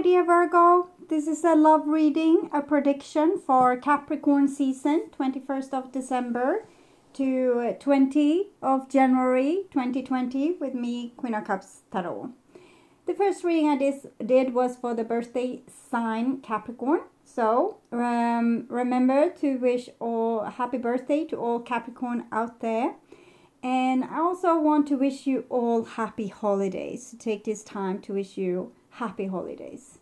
dear Virgo. This is a love reading, a prediction for Capricorn season, 21st of December to 20th of January 2020 with me, Queen of Cups Tarot. The first reading I did was for the birthday sign Capricorn. So remember to wish all happy birthday to all Capricorn out there. And I also want to wish you all happy holidays. Take this time to wish you happy holidays.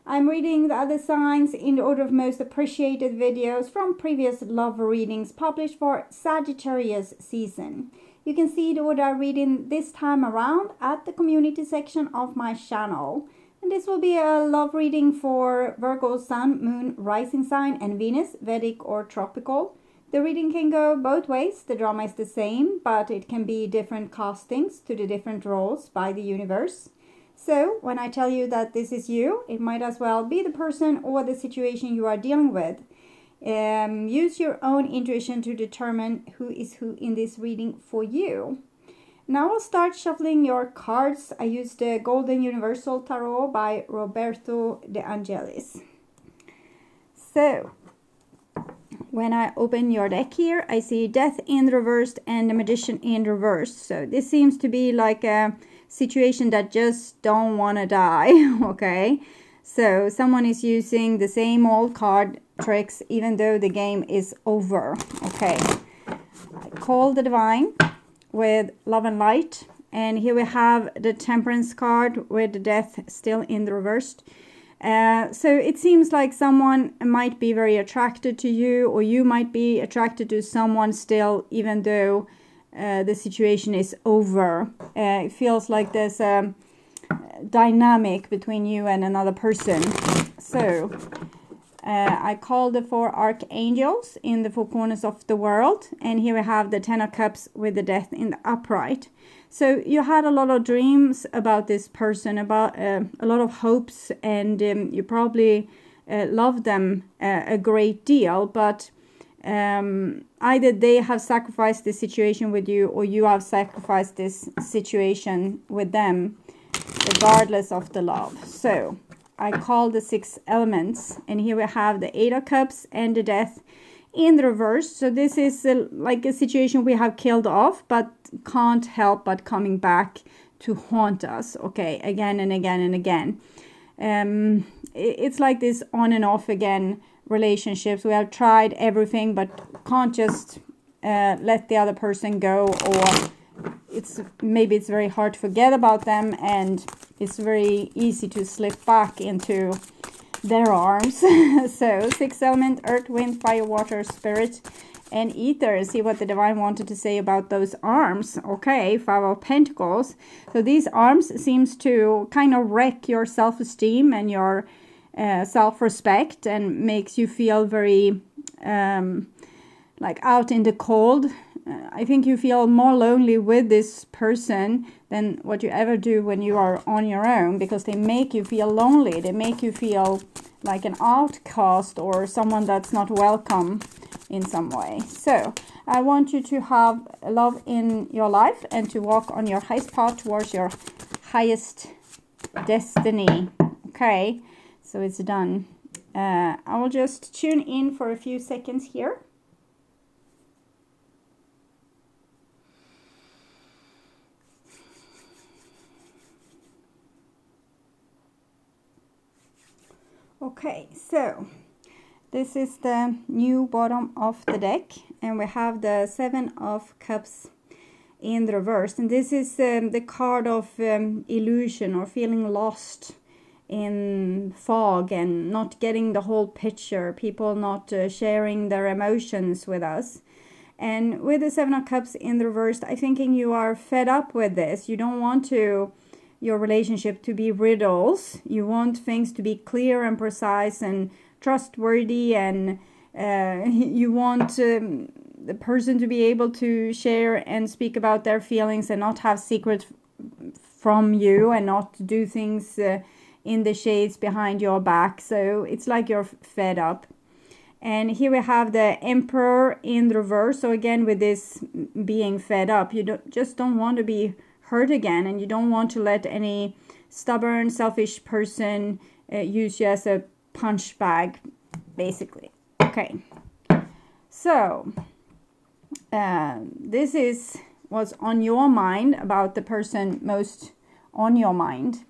I'm reading the other signs in the order of most appreciated videos from previous love readings published for Sagittarius season. You can see the order I'm reading this time around at the community section of my channel. And this will be a love reading for Virgo, Sun, Moon, Rising sign and Venus, Vedic or Tropical. The reading can go both ways. The drama is the same, but it can be different castings to the different roles by the universe. So when I tell you that this is you, it might as well be the person or the situation you are dealing with. Use your own intuition to determine who is who in this reading for you. Now I'll start shuffling your cards. I used the Golden Universal Tarot by Roberto De Angelis. So when I open your deck here, I see Death in reversed and the Magician in reversed. So this seems to be like a situation that just don't want to die, okay? So someone is using the same old card tricks even though the game is over, okay? I call the Divine with Love and Light. And here we have the Temperance card with the Death still in the reversed. So it seems like someone might be very attracted to you, or you might be attracted to someone still, even though the situation is over. It feels like there's a dynamic between you and another person. So I call the 4 archangels in the 4 corners of the world, and here we have the 10 of cups with the Death in the upright. So you had a lot of dreams about this person, about a lot of hopes, and you probably love them a great deal, but either they have sacrificed this situation with you, or you have sacrificed this situation with them, regardless of the love. So I call the 6 elements, and here we have the 8 of cups and the Death in the reverse. So this is like a situation we have killed off, but can't help but coming back to haunt us, okay, again and again and again. It's like this on and off again relationships. We have tried everything but can't just let the other person go, or maybe it's very hard to forget about them, and it's very easy to slip back into their arms. So 6 element, earth, wind, fire, water, spirit and ether. See what the Divine wanted to say about those arms. Okay, 5 of pentacles. So these arms seems to kind of wreck your self-esteem and your self-respect, and makes you feel very like out in the cold. I think you feel more lonely with this person than what you ever do when you are on your own, because they make you feel lonely. They make you feel like an outcast or someone that's not welcome in some way. So I want you to have love in your life and to walk on your highest path towards your highest destiny. Okay, so it's done. I will just tune in for a few seconds here. Okay, so this is the new bottom of the deck, and we have the 7 of cups in the reverse, and this is the card of illusion, or feeling lost in fog and not getting the whole picture, people not sharing their emotions with us. And with the 7 of cups in the reverse, I thinking you are fed up with this. You don't want your relationship to be riddles. You want things to be clear and precise and trustworthy, and you want the person to be able to share and speak about their feelings and not have secrets from you, and not do things in the shades behind your back. So it's like you're fed up. And here we have the Emperor in reverse. So again, with this being fed up, you just don't want to be hurt again, and you don't want to let any stubborn, selfish person use you as a punch bag, basically. Okay, so this is what's on your mind about the person most on your mind.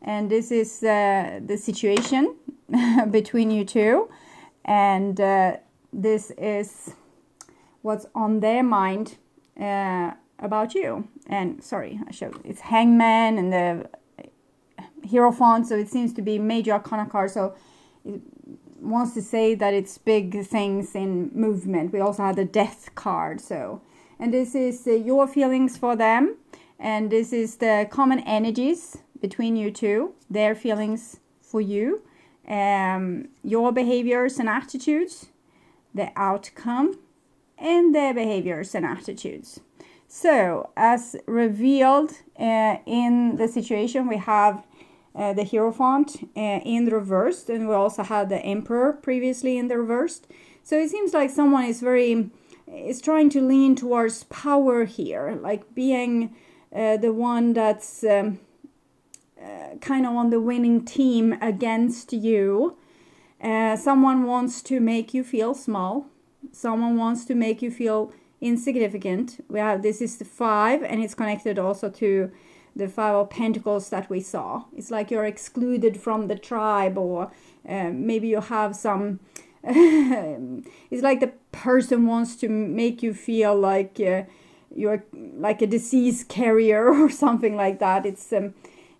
And this is the situation between you two. And this is what's on their mind about you. And sorry, I showed it's Hangman and the Hierophant, so it seems to be major arcana card, so it wants to say that it's big things in movement. We also have the Death card, so, and this is your feelings for them, and this is the common energies between you two, their feelings for you, your behaviors and attitudes, the outcome, and their behaviors and attitudes. So, as revealed in the situation, we have the Hierophant in the reversed, and we also had the Emperor previously in the reversed. So it seems like someone is trying to lean towards power here, like being the one that's kind of on the winning team against you. Someone wants to make you feel small. Someone wants to make you feel insignificant. This is the 5, and it's connected also to the 5 of Pentacles that we saw. It's like you're excluded from the tribe, or maybe you have some it's like the person wants to make you feel like you're like a disease carrier or something like that. It's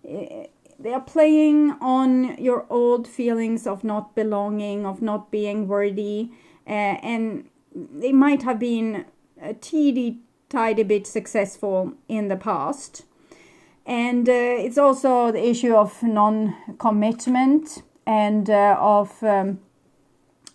they are playing on your old feelings of not belonging, of not being worthy, and they might have been a tiny bit successful in the past. And it's also the issue of non-commitment and of,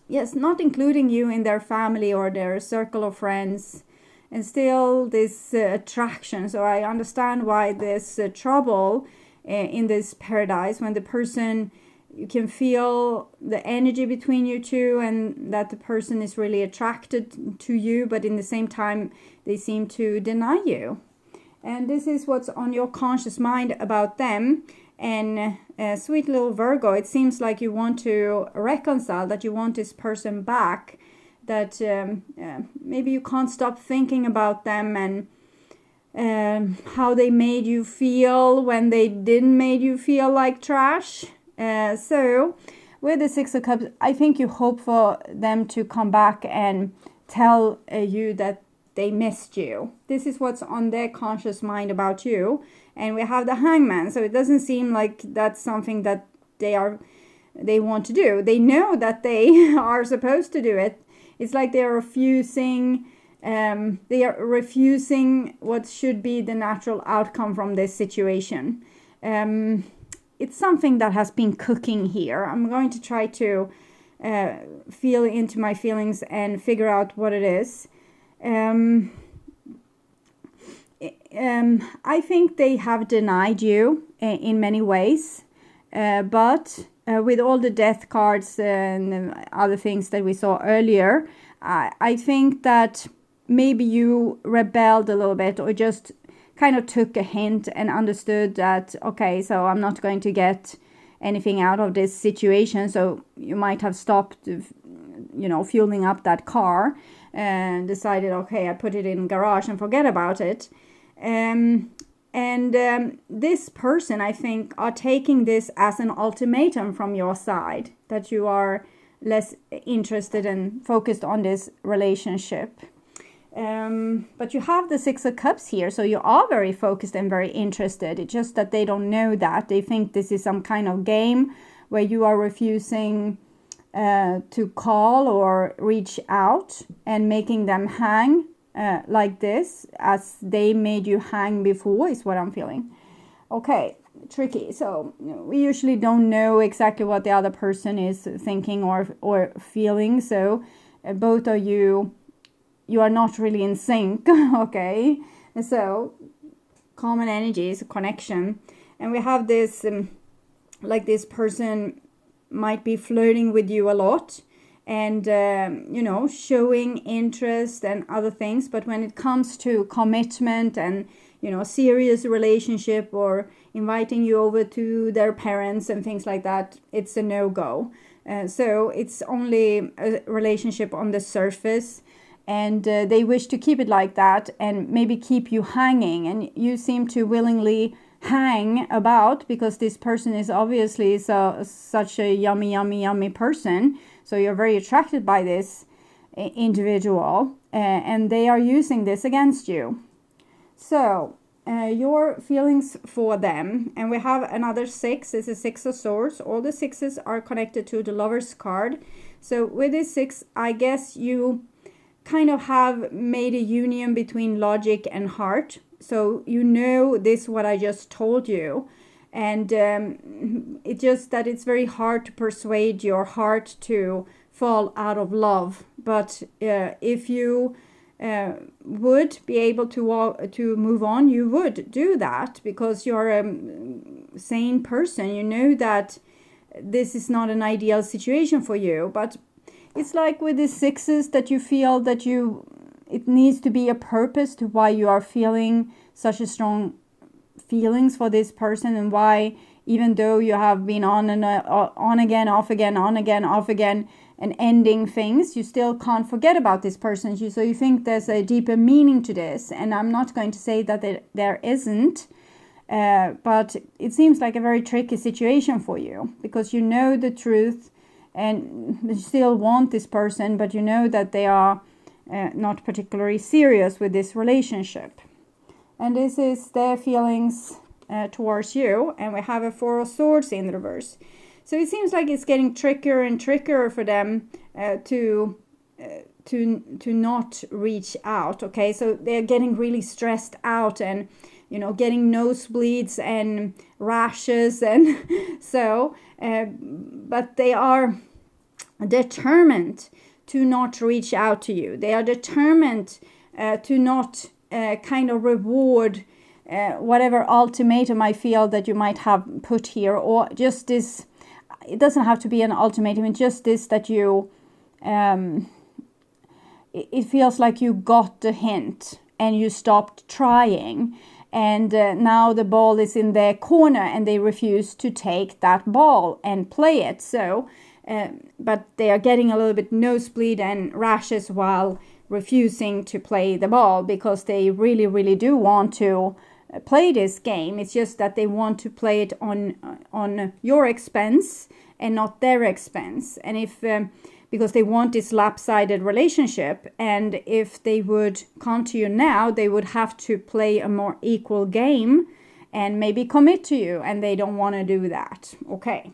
not including you in their family or their circle of friends. And still this attraction. So I understand why there's trouble in this paradise, when the person, you can feel the energy between you two, and that the person is really attracted to you, but in the same time, they seem to deny you. And this is what's on your conscious mind about them. And sweet little Virgo, it seems like you want to reconcile, that you want this person back, that maybe you can't stop thinking about them and how they made you feel when they didn't make you feel like trash. So with the 6 of Cups, I think you hope for them to come back and tell you that they missed you. This is what's on their conscious mind about you. And we have the Hangman, so it doesn't seem like that's something that they want to do. They know that they are supposed to do it. It's like they are refusing what should be the natural outcome from this situation. It's something that has been cooking here. I'm going to try to feel into my feelings and figure out what it is. I think they have denied you in many ways, but with all the death cards and other things that we saw earlier, I think that maybe you rebelled a little bit, or just kind of took a hint and understood that, okay, so I'm not going to get anything out of this situation. So you might have stopped, fueling up that car and decided, okay, I put it in garage and forget about it. This person, I think, are taking this as an ultimatum from your side, that you are less interested and focused on this relationship. But you have the 6 of Cups here, so you are very focused and very interested. It's just that they don't know that. They think this is some kind of game where you are refusing to call or reach out and making them hang like this, as they made you hang before, is what I'm feeling. Okay, tricky. So we usually don't know exactly what the other person is thinking or feeling. So both of you are not really in sync. Okay, so common energies, connection, and we have this like this person might be flirting with you a lot, and showing interest and other things. But when it comes to commitment and serious relationship, or inviting you over to their parents and things like that, it's a no-go. So it's only a relationship on the surface, and they wish to keep it like that and maybe keep you hanging, and you seem to willingly hang about because this person is obviously such a yummy person. So you're very attracted by this individual, and they are using this against you. So your feelings for them, and we have another 6. It's a 6 of Swords. All the 6s are connected to the Lover's card. So with this 6, I guess you kind of have made a union between logic and heart. So this what I just told you, and it's just that it's very hard to persuade your heart to fall out of love. But if you would be able to move on, you would do that, because you're a sane person. You know that this is not an ideal situation for you, but it's like with the 6s that you feel that it needs to be a purpose to why you are feeling such a strong feelings for this person, and why, even though you have been on again, off again, on again, off again, and ending things, you still can't forget about this person. So you think there's a deeper meaning to this, and I'm not going to say that there isn't, but it seems like a very tricky situation for you, because you know the truth and you still want this person, but you know that they are not particularly serious with this relationship. And this is their feelings towards you, and we have a 4 of Swords in the reverse. So it seems like it's getting trickier and trickier for them to not reach out. Okay, so they're getting really stressed out, and getting nosebleeds and rashes, and so but they are determined to not reach out to you. They are determined to not kind of reward whatever ultimatum I feel that you might have put here, or just this. It doesn't have to be an ultimatum. It's just this, that you it feels like you got the hint and you stopped trying, and now the ball is in their corner and they refuse to take that ball and play it. So but they are getting a little bit nosebleed and rashes while refusing to play the ball, because they really do want to play this game. It's just that they want to play it on your expense and not their expense, and if because they want this lopsided relationship, and if they would come to you now, they would have to play a more equal game and maybe commit to you, and they don't want to do that. Okay,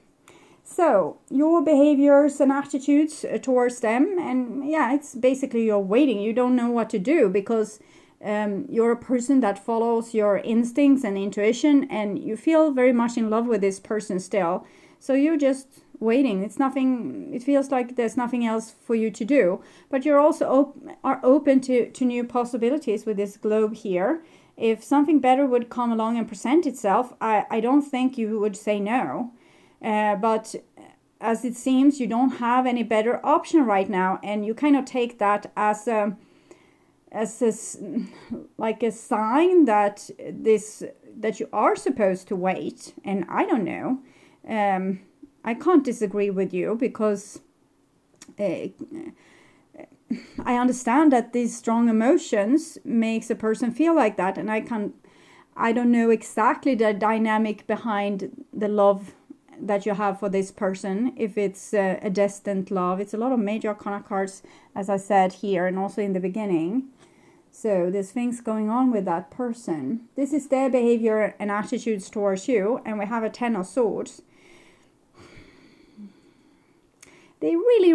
so your behaviors and attitudes towards them, and it's basically you're waiting. You don't know what to do, because you're a person that follows your instincts and intuition, and you feel very much in love with this person still. So you're just waiting. It feels like there's nothing else for you to do. But you're also are open to new possibilities with this globe here. If something better would come along and present itself, I don't think you would say no. But as it seems, you don't have any better option right now, and you kind of take that as a sign that you are supposed to wait. And I don't know. I can't disagree with you, because I understand that these strong emotions makes a person feel like that, and I don't know exactly the dynamic behind the love that you have for this person, if it's a destined love. It's a lot of major arcana cards, as I said here, and also in the beginning. So there's things going on with that person. This is their behavior and attitudes towards you, and we have a 10 of Swords. They really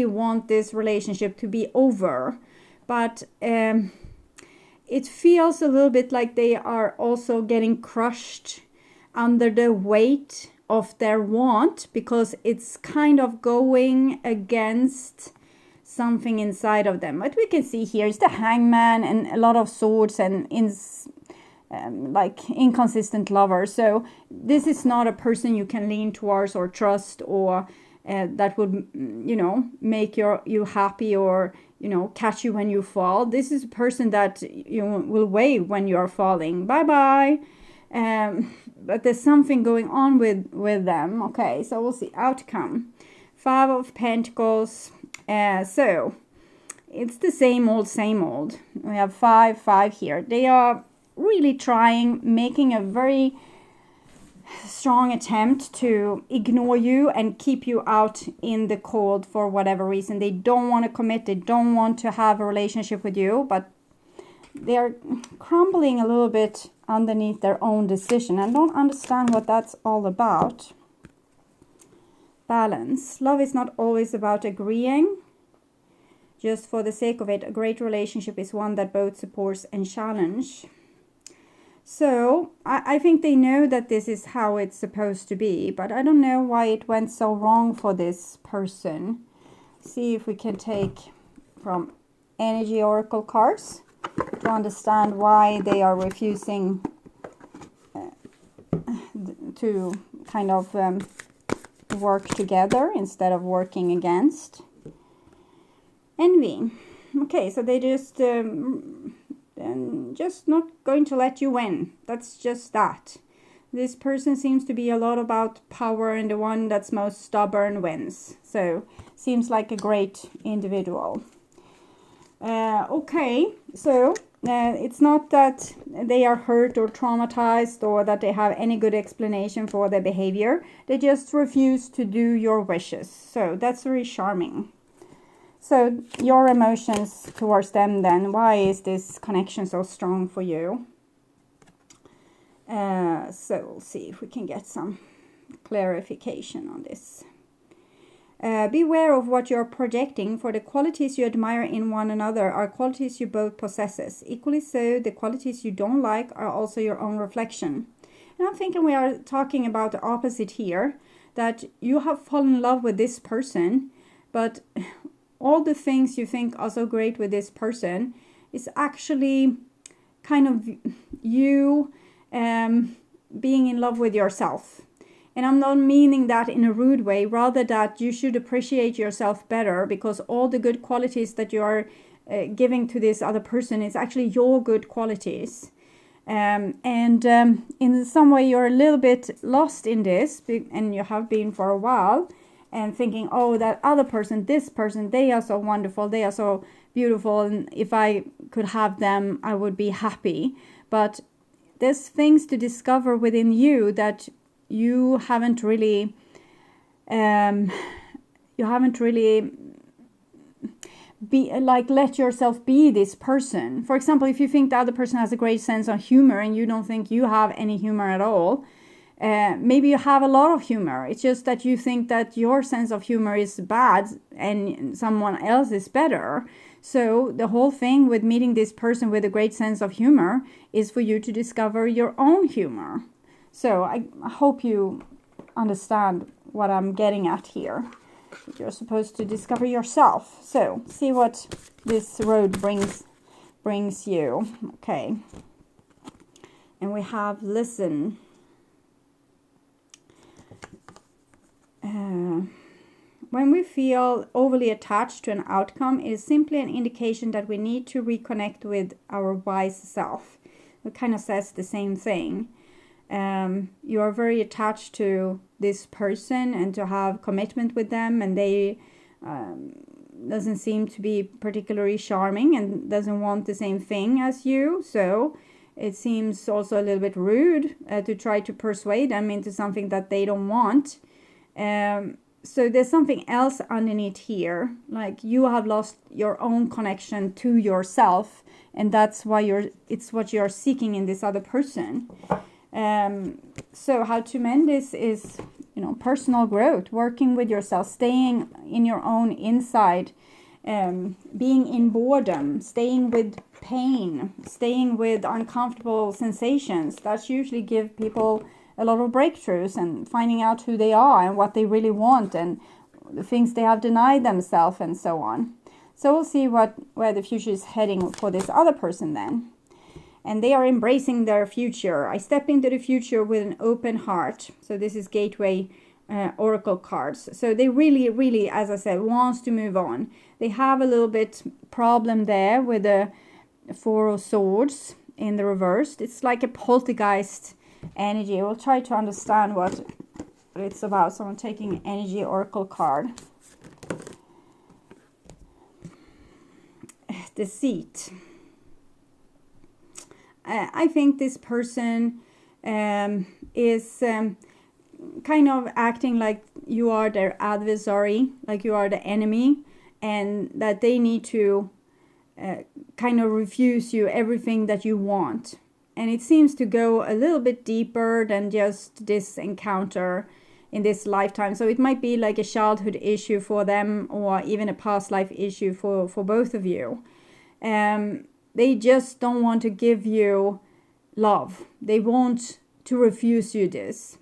want this relationship to be over, but it feels a little bit like they are also getting crushed under the weight of their want, because it's kind of going against something inside of them. What we can see here is the Hangman and a lot of swords and inconsistent lover. So this is not a person you can lean towards or trust, or that would, make you happy, or, catch you when you fall. This is a person that will wave when you're falling. Bye-bye. But there's something going on with them. Okay, so we'll see. Outcome. 5 of Pentacles. So it's the same old. We have 5 here. They are really trying, making a very strong attempt to ignore you and keep you out in the cold for whatever reason. They don't want to commit. They don't want to have a relationship with you, but they're crumbling a little bit underneath their own decision. I don't understand what that's all about. Balance. Love is not always about agreeing just for the sake of it. A great relationship is one that both supports and challenge. So I think they know that this is how it's supposed to be, but I don't know why it went so wrong for this person. See if we can take from Energy Oracle cards to understand why they are refusing to kind of work together instead of working against. Envy. Okay, so they just not going to let you win. That's just that. This person seems to be a lot about power, and the one that's most stubborn wins. So seems like a great individual. Okay, so it's not that they are hurt or traumatized or that they have any good explanation for their behavior. They just refuse to do your wishes. So that's very charming. So your emotions towards them then, why is this connection so strong for you? So we'll see if we can get some clarification on this. Beware of what you're projecting, for the qualities you admire in one another are qualities you both possesses. Equally so, the qualities you don't like are also your own reflection. And I'm thinking we are talking about the opposite here, that you have fallen in love with this person, but all the things you think are so great with this person is actually kind of you being in love with yourself. And I'm not meaning that in a rude way, rather that you should appreciate yourself better, because all the good qualities that you are giving to this other person is actually your good qualities. And in some way you're a little bit lost in this, and you have been for a while, and thinking, oh, that other person, this person, they are so wonderful, they are so beautiful, and if I could have them, I would be happy. But there's things to discover within you that you haven't really let yourself be this person. For example, if you think the other person has a great sense of humor and you don't think you have any humor at all, maybe you have a lot of humor. It's just that you think that your sense of humor is bad and someone else is better. So the whole thing with meeting this person with a great sense of humor is for you to discover your own humor. So I hope you understand what I'm getting at here. You're supposed to discover yourself. So see what this road brings you. Okay. And we have listen. When we feel overly attached to an outcome, it is simply an indication that we need to reconnect with our wise self. It kind of says the same thing. You are very attached to this person and to have commitment with them, and they doesn't seem to be particularly charming and doesn't want the same thing as you. So it seems also a little bit rude to try to persuade them into something that they don't want. So there's something else underneath here, like you have lost your own connection to yourself, and that's why it's what you're seeking in this other person. So how to mend this is, personal growth, working with yourself, staying in your own inside, being in boredom, staying with pain, staying with uncomfortable sensations. That's usually give people a lot of breakthroughs, and finding out who they are and what they really want and the things they have denied themselves and so on. So we'll see where the future is heading for this other person then. And they are embracing their future. I step into the future with an open heart. So this is gateway oracle cards. So they really, really, as I said, wants to move on. They have a little bit problem there with the Four of Swords in the reversed. It's like a poltergeist energy. We'll try to understand what it's about. So I'm taking energy oracle card. Deceit. I think this person is kind of acting like you are their adversary, like you are the enemy, and that they need to kind of refuse you everything that you want. And it seems to go a little bit deeper than just this encounter in this lifetime. So it might be like a childhood issue for them, or even a past life issue for both of you. They just don't want to give you love. They want to refuse you this.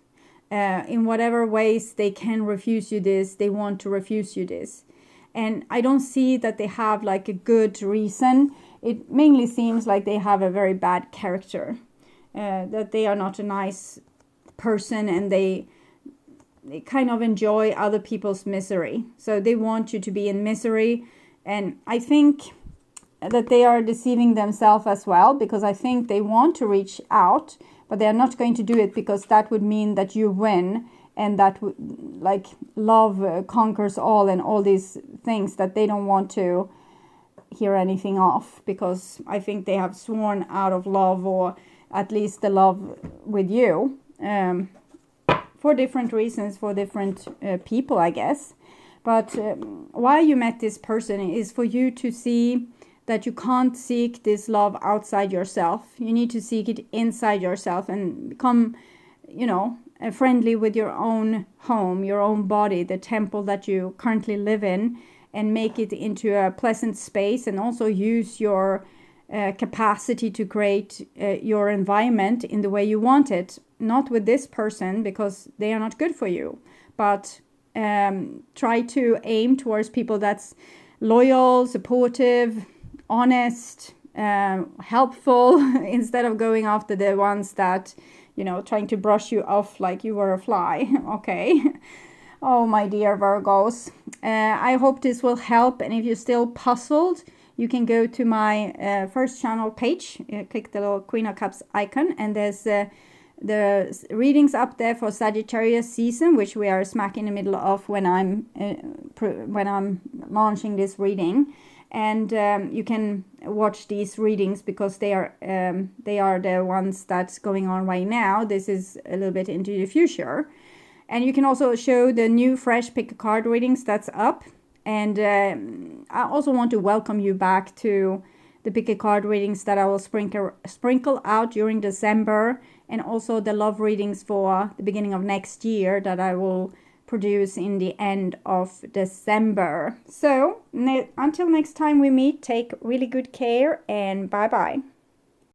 In whatever ways they can refuse you this, they want to refuse you this. And I don't see that they have like a good reason. It mainly seems like they have a very bad character, that they are not a nice person, and they kind of enjoy other people's misery. So they want you to be in misery. And I think that they are deceiving themselves as well, because I think they want to reach out, but they are not going to do it, because that would mean that you win, and that like love conquers all, and all these things that they don't want to hear anything of, because I think they have sworn out of love, or at least the love with you, for different reasons, for different people, I guess. But why you met this person is for you to see that you can't seek this love outside yourself. You need to seek it inside yourself, and become, friendly with your own home, your own body, the temple that you currently live in, and make it into a pleasant space, and also use your capacity to create your environment in the way you want it. Not with this person, because they are not good for you, but try to aim towards people that's loyal, supportive, honest, helpful, instead of going after the ones that, trying to brush you off like you were a fly. Okay. Oh, my dear Virgos. I hope this will help. And if you're still puzzled, you can go to my first channel page. Click the little Queen of Cups icon, and there's the readings up there for Sagittarius season, which we are smack in the middle of when I'm launching this reading. And you can watch these readings, because they are the ones that's going on right now. This is a little bit into the future. And you can also show the new fresh pick a card readings that's up. And I also want to welcome you back to the pick a card readings that I will sprinkle out during December, and also the love readings for the beginning of next year that I will produce in the end of December. So until next time we meet, take really good care, and bye bye.